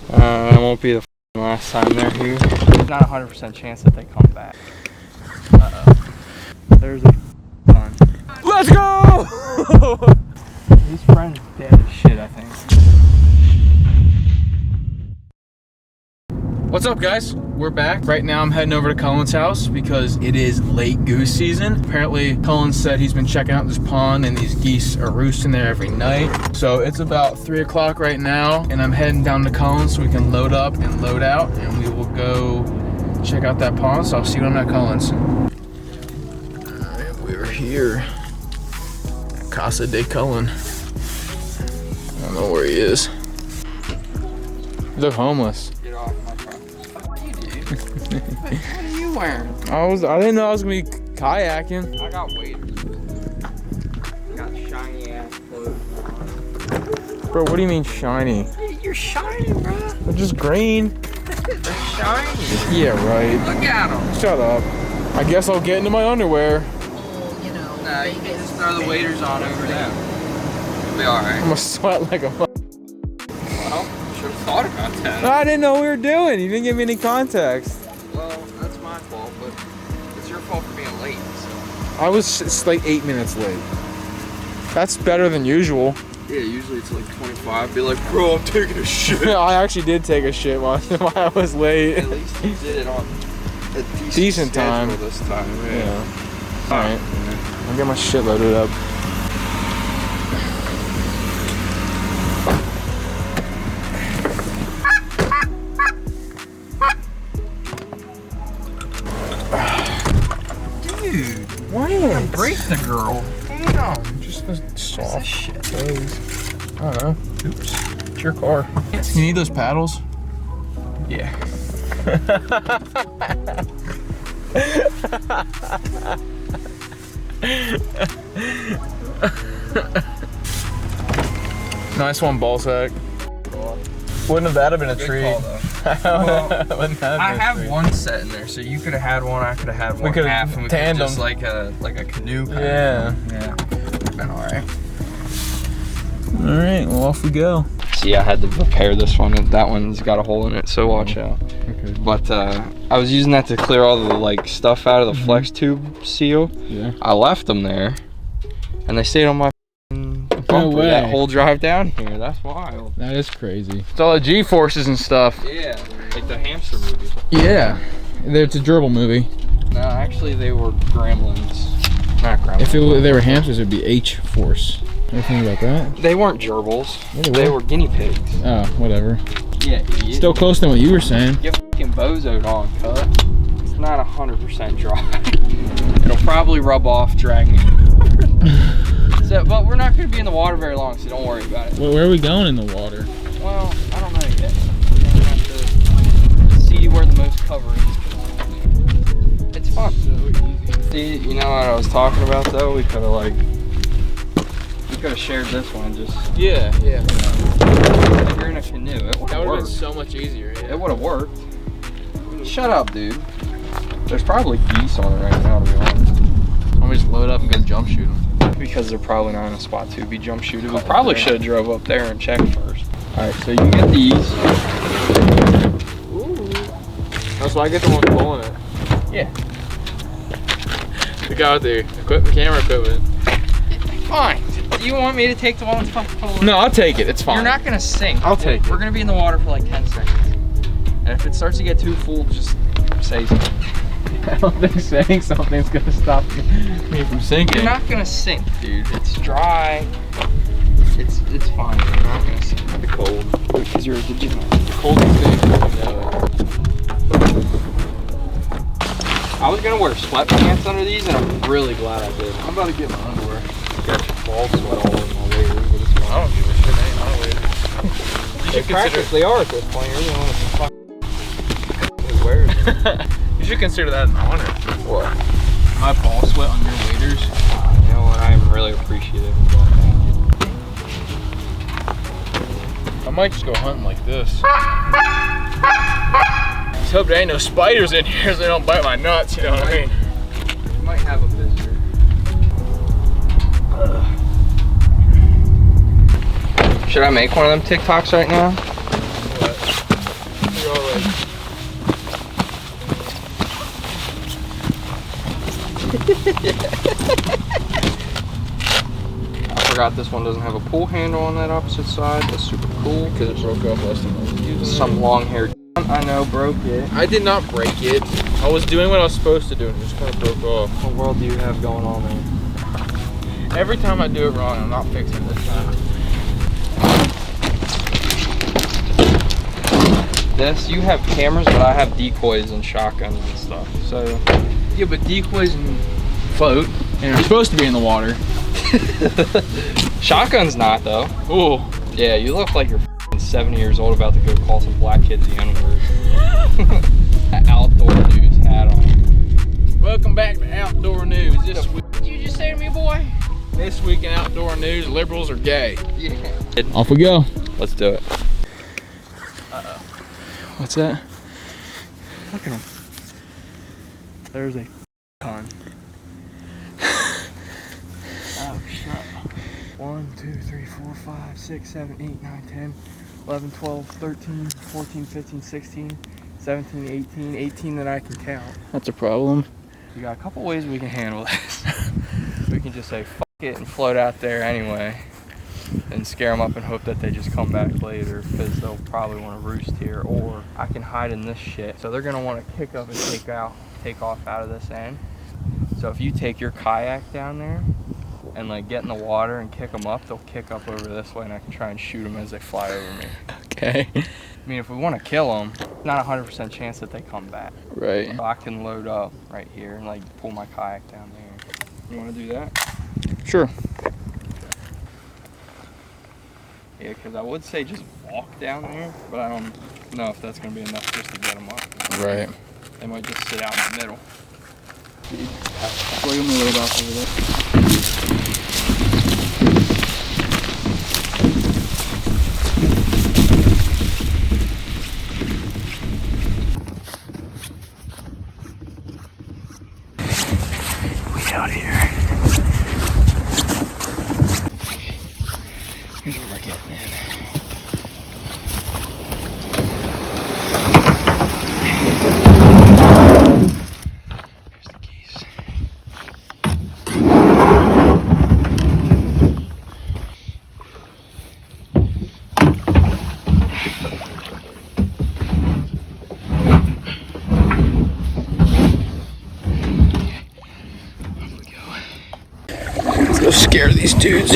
It won't be the last time they're here. There's not a 100% chance that they come back. There's a ton. Let's go! His friend's dead as shit, I think. What's up, guys? We're back. Right now I'm heading over to Cullen's house because it is late goose season. Apparently Cullen said he's been checking out this pond and these geese are roosting there every night. So it's about 3 o'clock right now and I'm heading down to Cullen's so we can load up and load out and we will go check out that pond. So I'll see you when I'm at Cullen's. Alright, we're here at Casa de Cullen. I don't know where he is. You look homeless. Get off my property. What do you do? What are you wearing? I didn't know I was gonna be kayaking. I got waders. Got shiny ass clothes on. Bro, what do you mean shiny? You're shiny, bro. They're just green. They're shiny. Yeah, right. Look at them. Shut up. I guess I'll get into my underwear. Nah, you can just throw the waders on over there. You'll be alright. I'm gonna sweat like a fuck. Well, should have thought about that. I didn't know what we were doing. You didn't give me any context. Well, that's my fault, but it's your fault for being late, so. I was just like 8 minutes late. That's better than usual. Yeah, usually it's like 25. Be like, bro, I'm taking a shit. I actually did take a shit while I was late. At least you did it on a Decent time. this time. Yeah. Alright. I'll get my shit loaded up. Dude, Why don't break the girl. Damn, just a soft shit. I don't know. Oops. It's your car. You need those paddles? Yeah. Nice one, ball sack. Wouldn't that have been a treat? Well, I have one set in there, so you could have had one. I could have had one. We could half, have and we tandem. just like a canoe. Yeah. Yeah. Been all right. All right. Well, off we go. See, I had to repair this one, and that one's got a hole in it, so watch out. Okay. But I was using that to clear all the like stuff out of the flex tube seal. Yeah. I left them there, and they stayed on my bumper that whole drive down here. That's wild. That is crazy. It's all the G-forces and stuff. Yeah, like the hamster movie. Yeah. It's a gerbil movie. No, actually they were gremlins. Not gremlins. If they were hamsters, it'd be H-force. Ever think about that? They weren't gerbils. Yeah, They were guinea pigs. Oh, whatever. Yeah, idiot. Still close than what you were saying. Get fucking bozoed on, cut. It's not 100% dry. It'll probably rub off dragging it over. So, but we're not going to be in the water very long, so don't worry about it. Well, where are we going in the water? Well, I don't know yet. We're going to have to see where the most cover is. It's fun. See, you know what I was talking about though? We could have shared this one just. Yeah. If you're in a canoe, it would have worked. so much easier. Yeah. It would have worked. Shut up, dude. There's probably geese on it right now, to be honest. Why don't we just load up and go jump shoot them? Because they're probably not in a spot to be jump shooted. We probably should have drove up there and checked first. Alright, so you get these. Ooh. That's why I get the one pulling it. Yeah. We got the camera equipment. Fine. Do you want me to take the one that's fucking pulling? No, I'll take it. It's fine. You're not gonna sink. I'll take it. We're gonna be in the water for like 10 seconds. And if it starts to get too full, just say something. I don't think saying something's gonna stop me from sinking. You're not gonna sink, dude. It's dry. It's fine. You're not gonna sink. The cold. Because you're a degenerate. The cold is thing. I was gonna wear sweatpants under these, and I'm really glad I did. I'm about to get my underwear. Got your ball sweat all over my waders, but it's fine. I don't give a shit. I ain't my waders. They practically are at this point. You're the one that's wears them. You should consider that an honor. What? My ball sweat on your waders. You know what? I'm really appreciative of that. Thank you. I might just go hunting like this. Just hope there ain't no spiders in here so they don't bite my nuts, you know what I mean? You might have a visitor. Should I make one of them TikToks right now? What? I forgot this one doesn't have a pull handle on that opposite side. That's super cool. Because it broke off last time I was using it. Some long-haired I know broke it. I did not break it. I was doing what I was supposed to do and it just kind of broke off. What world do you have going on there? Every time I do it wrong, I'm not fixing it this time. This, you have cameras, but I have decoys and shotguns and stuff. So, Yeah, but decoys and float and are supposed to be in the water. shotgun's not though. Ooh. Yeah, you look like you're 70 years old about to go call some black kids the N-word. Outdoor news hat on. Welcome back to Outdoor News. This week, What did you just say to me, boy? this week in Outdoor News, liberals are gay. Yeah. Off we go. Let's do it. What's that? Look at him. There's a con. Oh, shut. 1, 2, 3, 4, 5, 6, 7, 8, 9, 10, 11, 12, 13, 14, 15, 16, 17, 18, 18 that I can count. That's a problem. We got a couple ways we can handle this. We can just say fuck it and float out there anyway and scare them up and hope that they just come back later because they'll probably want to roost here, or I can hide in this shit. So they're going to want to kick up and take off out of this end. So if you take your kayak down there and like get in the water and kick them up, they'll kick up over this way and I can try and shoot them as they fly over me. Okay. I mean, if we want to kill them, not 100% chance that they come back. Right. So I can load up right here and like pull my kayak down there. You want to do that? Sure. Yeah, because I would say just walk down there, but I don't know if that's going to be enough just to get them up. Right. They might just sit out in the middle. Swing them a little off over there. We out here. Here's where we're getting in. Here's the geese. Let's go scare these dudes.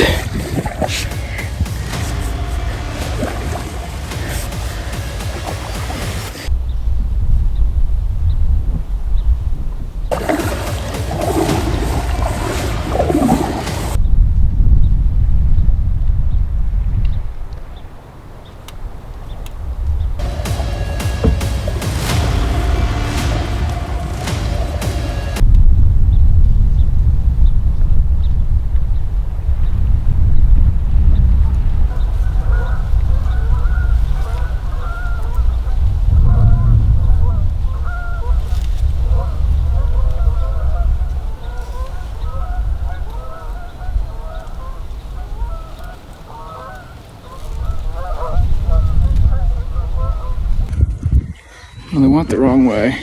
Well, they went the wrong way.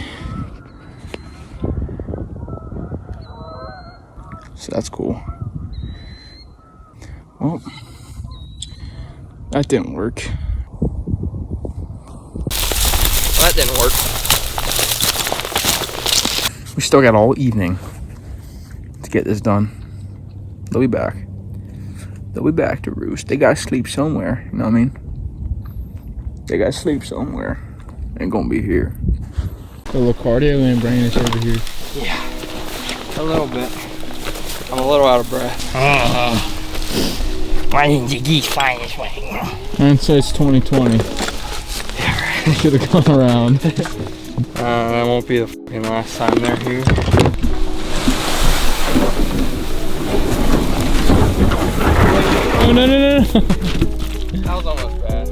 So that's cool. Well, that didn't work. That didn't work. We still got all evening to get this done. They'll be back. They'll be back to roost. They gotta sleep somewhere, you know what I mean? They gotta sleep somewhere. Ain't gonna be here. A little cardio and bringing us over here. Yeah, a little bit. I'm a little out of breath. Why didn't the geese fly this way? Hindsight's 2020. Yeah, right. Should have gone around. That won't be the fucking last time they're here. Oh no no no! That was almost bad.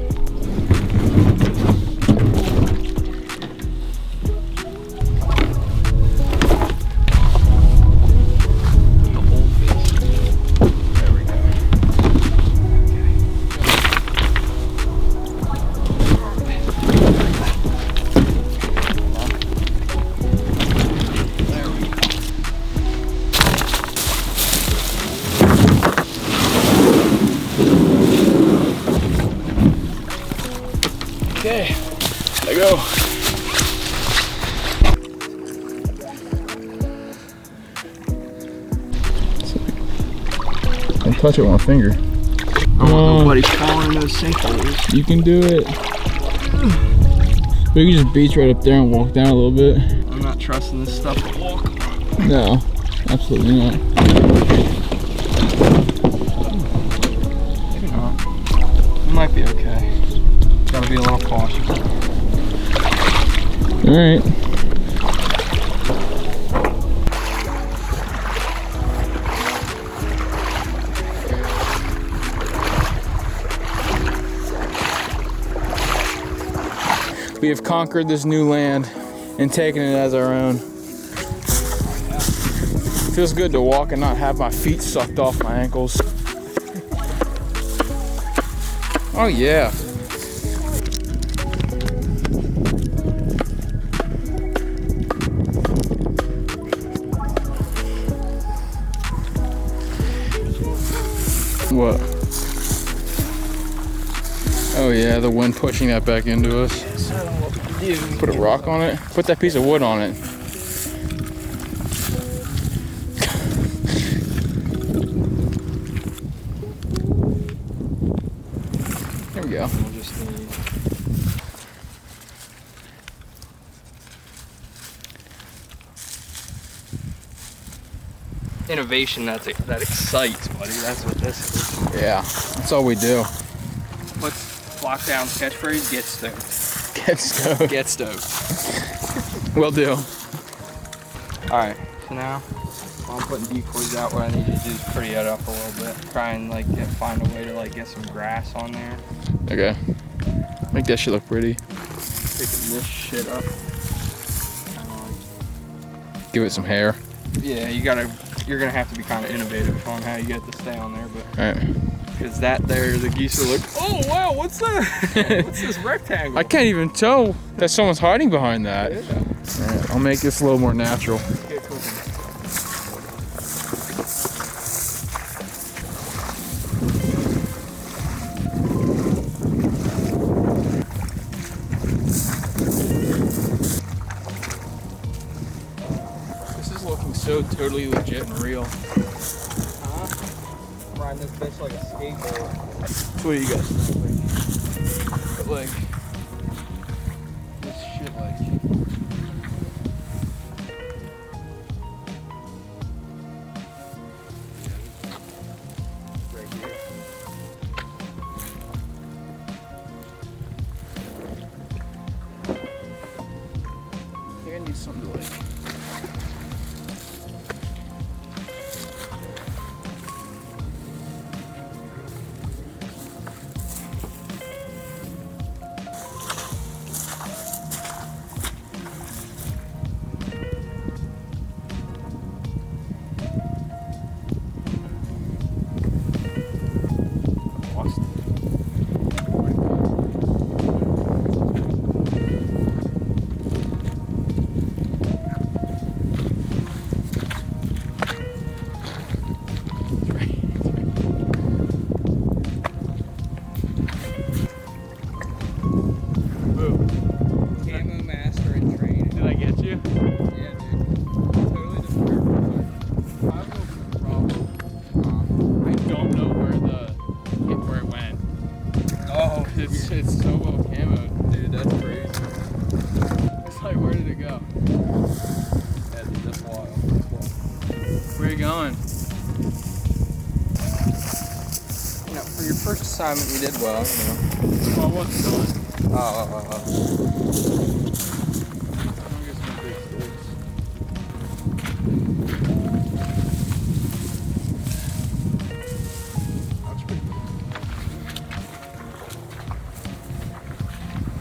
Okay, there you go. Don't touch it with my finger. I don't want nobody falling in those sinkholes. You can do it. We can just beach right up there and walk down a little bit. I'm not trusting this stuff to walk. No, absolutely not. Maybe not. It might be okay. Gotta be a little cautious. Alright. We have conquered this new land and taken it as our own. Feels good to walk and not have my feet sucked off my ankles. Oh yeah. What? Oh yeah, the wind pushing that back into us. So what we can do? Put a rock on it. Put that piece of wood on it. There we go. We'll just need innovation that excites, buddy. That's what this is. Yeah, that's all we do. What's lockdown's catchphrase? Get stoked. Get stoked. Get stoked. Will do. Alright, so now while I'm putting decoys out, what I need to do is pretty it up a little bit. Try and find a way to get some grass on there. Okay. Make that shit look pretty. Picking this shit up. Give it some hair. Yeah, you're gonna have to be kind of innovative on how you get to stay on there, but Alright. because the geese are like, oh wow, what's that? What's this rectangle? I can't even tell that someone's hiding behind that. Yeah. Alright, I'll make this a little more natural. Get cooking. This is looking so totally legit and real. I'm riding this bitch like a skateboard. So what do you guys think? Like, this shit like... Right here. I think I need something to like... Camo master in training. Did I get you? Yeah, dude. Totally the perfect one. I have no problem. I don't know where it went. Oh, It's so well camoed. dude, that's crazy. It's like, where did it go? Yeah, dude, that's wild. Where are you going? You know, for your first assignment, you did well. You know. Oh, I wasn't going.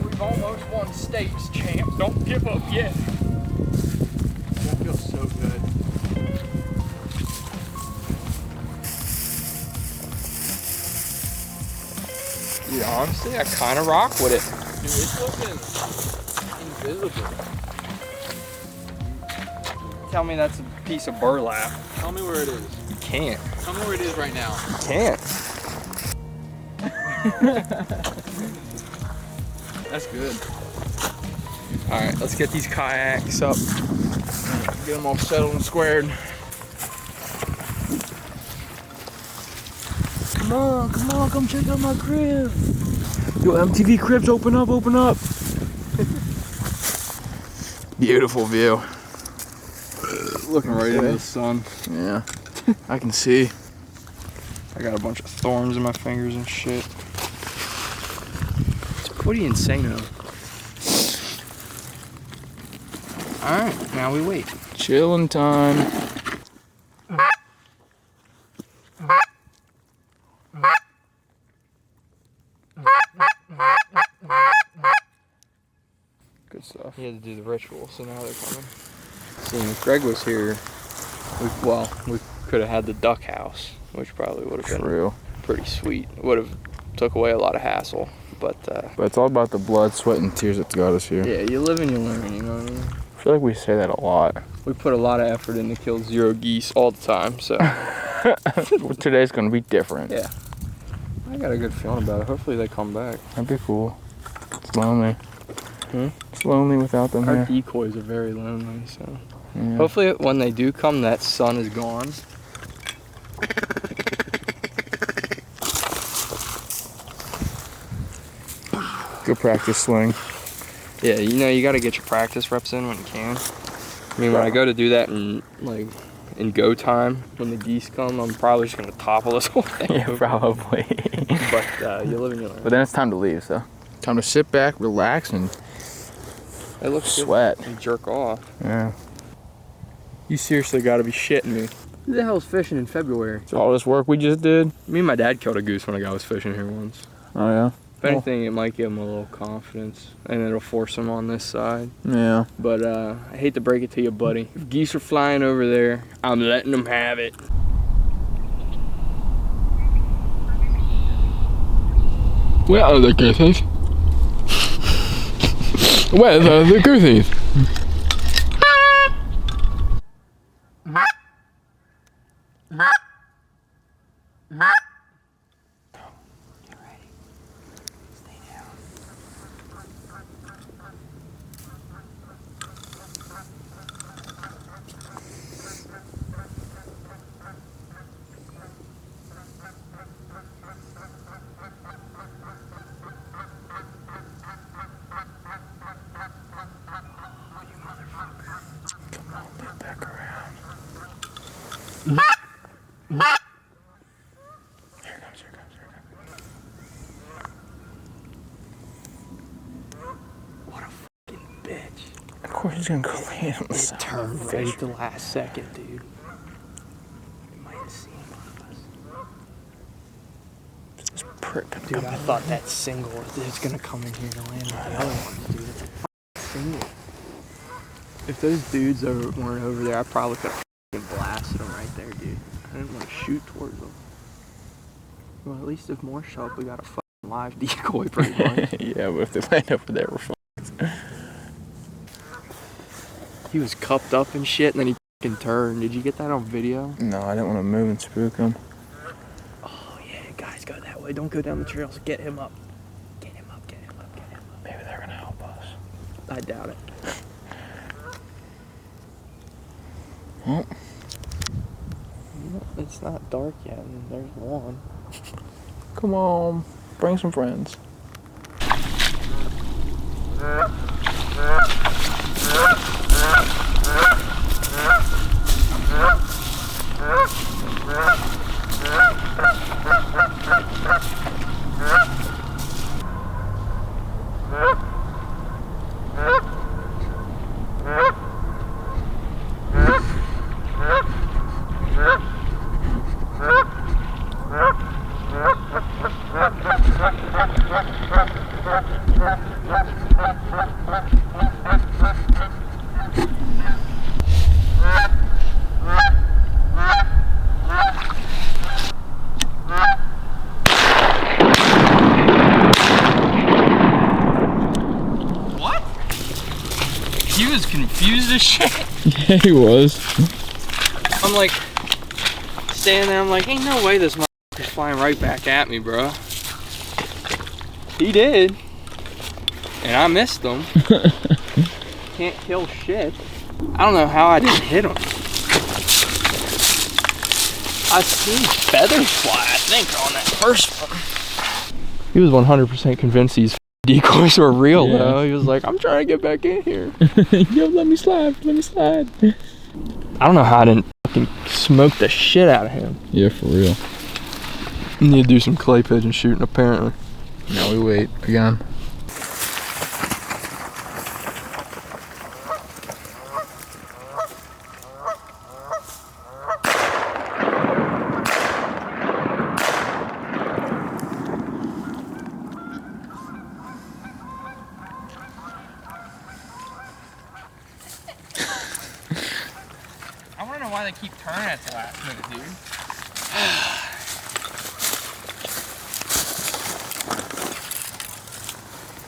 We've almost won states, champ. Don't give up yet. That feels so good. Dude, honestly, I kind of rock with it. Dude, it's looking invisible. Tell me that's a piece of burlap. Tell me where it is. You can't. Tell me where it is right now. You can't. That's good. All right, let's get these kayaks up. Get them all settled and squared. Come on, come check out my crib. Yo, MTV Cribs, open up, open up. Beautiful view. Looking right into the sun. Yeah, I can see. I got a bunch of thorns in my fingers and shit. It's pretty insane though. Alright, now we wait. Chilling time. Good stuff. He had to do the ritual, so now they're coming. See, if Greg was here, we could have had the duck house, which probably would have been pretty sweet. It would have took away a lot of hassle, but it's all about the blood, sweat, and tears that got us here. Yeah, you live and you learn, you know what I mean? I feel like we say that a lot. We put a lot of effort in to kill 0 geese all the time, so. Today's gonna be different. Yeah. I got a good feeling about it. Hopefully they come back. That'd be cool. It's lonely. Hmm? It's lonely without them Our here. decoys are very lonely, so. Yeah. Hopefully when they do come, that sun is gone. Good practice swing. Yeah, you know, you got to get your practice reps in when you can. I mean, when I go to do that in go time, when the geese come, I'm probably just going to topple this whole thing. Yeah, probably. But you live and you learn. But then it's time to leave, so. Time to sit back, relax, and It looks sweat. And jerk off. Yeah. You seriously got to be shitting me. Who the hell's fishing in February? So all this work we just did. Me and my dad killed a goose when a guy was fishing here once. Oh, yeah? If anything, it might give him a little confidence, and it'll force him on this side. Yeah. But I hate to break it to you, buddy. If geese are flying over there, I'm letting them have it. Where are the gooses? Where are the gooses? Of course he's gonna go lay on the side. Turn right at the last second, dude. He might have seen one of us. This prick. Dude, I thought that single was gonna come in here to land with the other ones, dude. It's a single. If those dudes weren't over there, I probably could have blasted them right there, dude. I didn't want to shoot towards them. Well, at least if more show up, we got a fucking live decoy pretty much. Yeah, but if they land over there, we're fucked. He was cupped up and shit, and then he fucking turned. Did you get that on video? No, I didn't want to move and spook him. Oh, yeah, guys, go that way. Don't go down the trails. Get him up. Get him up, get him up, get him up. Maybe they're gonna help us. I doubt it. Well, It's not dark yet, and there's one. come on, bring some friends. He was confused as shit. Yeah, he was. I'm like, standing there, I'm like, ain't no way this motherfucker's flying right back at me, bro. He did. and I missed them. Can't kill shit. I don't know how I didn't hit him. I seen feathers fly, I think, on that first one. He was 100% convinced these decoys were real, though. He was like, I'm trying to get back in here. Yo, let me slide, let me slide. I don't know how I didn't fucking smoke the shit out of him. Yeah, for real. Need to do some clay pigeon shooting, apparently. Now we wait again. I want to know why they keep turning at the last minute, dude.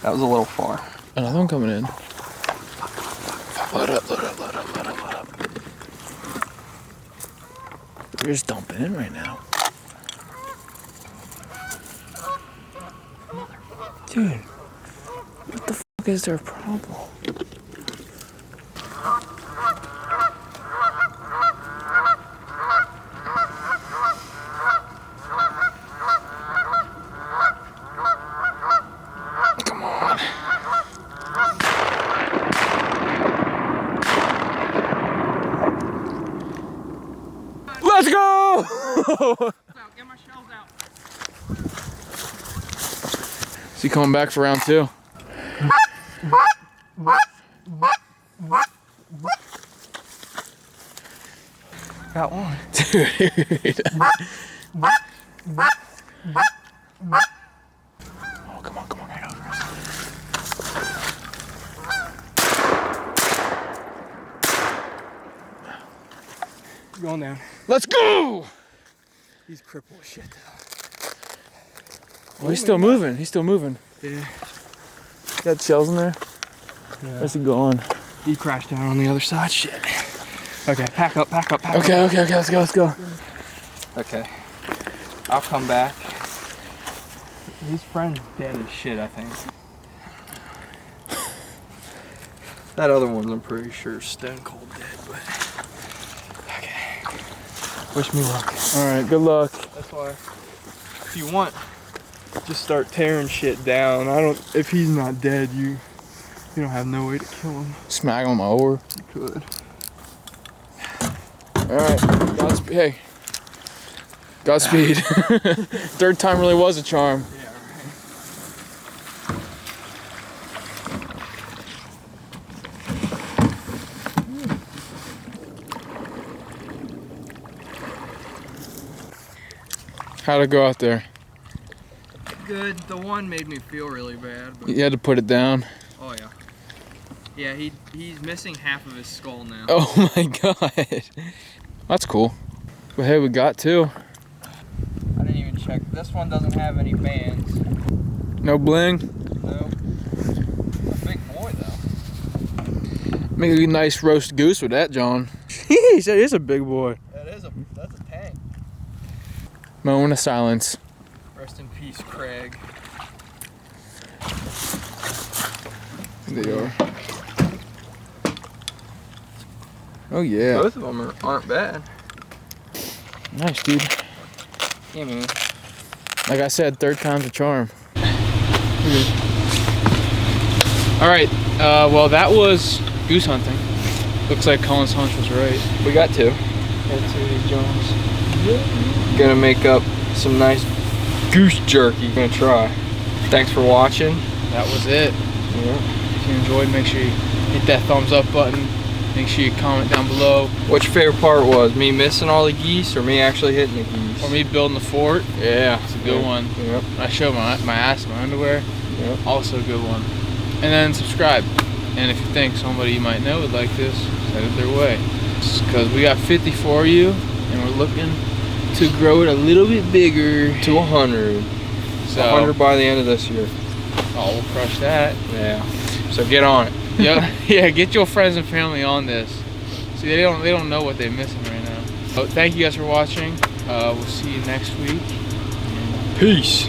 That was a little far. Another one coming in. Load up, load up, load up, load up, load up. We're just dumping in right now. Dude, what the fuck is their problem? Come on. Let's go! Get my shells out. Is he coming back for round 2? Got one. Dude. Oh, come on, right over us. Going down. Let's go! He's crippled as shit, though. Oh, he's still moving. He's still moving. Yeah. Got shells in there? Yeah. Where's he going? He crashed down on the other side. Shit. Okay, pack up, pack up, pack up. Okay, let's go. Okay. I'll come back. His friend's dead as shit, I think. That other one's, I'm pretty sure, stone cold dead, but... Okay. Wish me luck. Alright, good luck. That's why, if you want, just start tearing shit down. If he's not dead, you don't have no way to kill him. Smack him on my oar. You could. Alright, Godspeed. Hey. Godspeed. Third time really was a charm. Yeah, right. How'd it go out there? Good. The one made me feel really bad. But... You had to put it down. Oh yeah. Yeah, he's missing half of his skull now. Oh my god. That's cool. But hey, we got 2. I didn't even check. This one doesn't have any bands. No bling. No. A big boy though. Make a nice roast goose with that, John. Jeez, that is a big boy. That's a tank. Moment of silence. Rest in peace, Craig. They are. Oh yeah. Both of them aren't bad. Nice, dude. Yeah, man. Like I said, third time's a charm. All right. Well, that was goose hunting. Looks like Colin's hunch was right. We got 2. Got 2 Jones. Gonna make up some nice goose jerky. Gonna try. Thanks for watching. That was it. Yeah. If you enjoyed, make sure you hit that thumbs up button. Make sure you comment down below. What's your favorite part was? Me missing all the geese or me actually hitting the geese? Or me building the fort. Yeah. It's a good one. Yep. I showed my ass in my underwear. Yep. Also a good one. And then subscribe. And if you think somebody you might know would like this, send it their way. Because we got 50 for you, and we're looking to grow it a little bit bigger. To 100. So 100 by the end of this year. Oh, we'll crush that. Yeah. So get on it. Yeah, get your friends and family on this. See, they don't know what they're missing right now. So thank you guys for watching. We'll see you next week. Peace.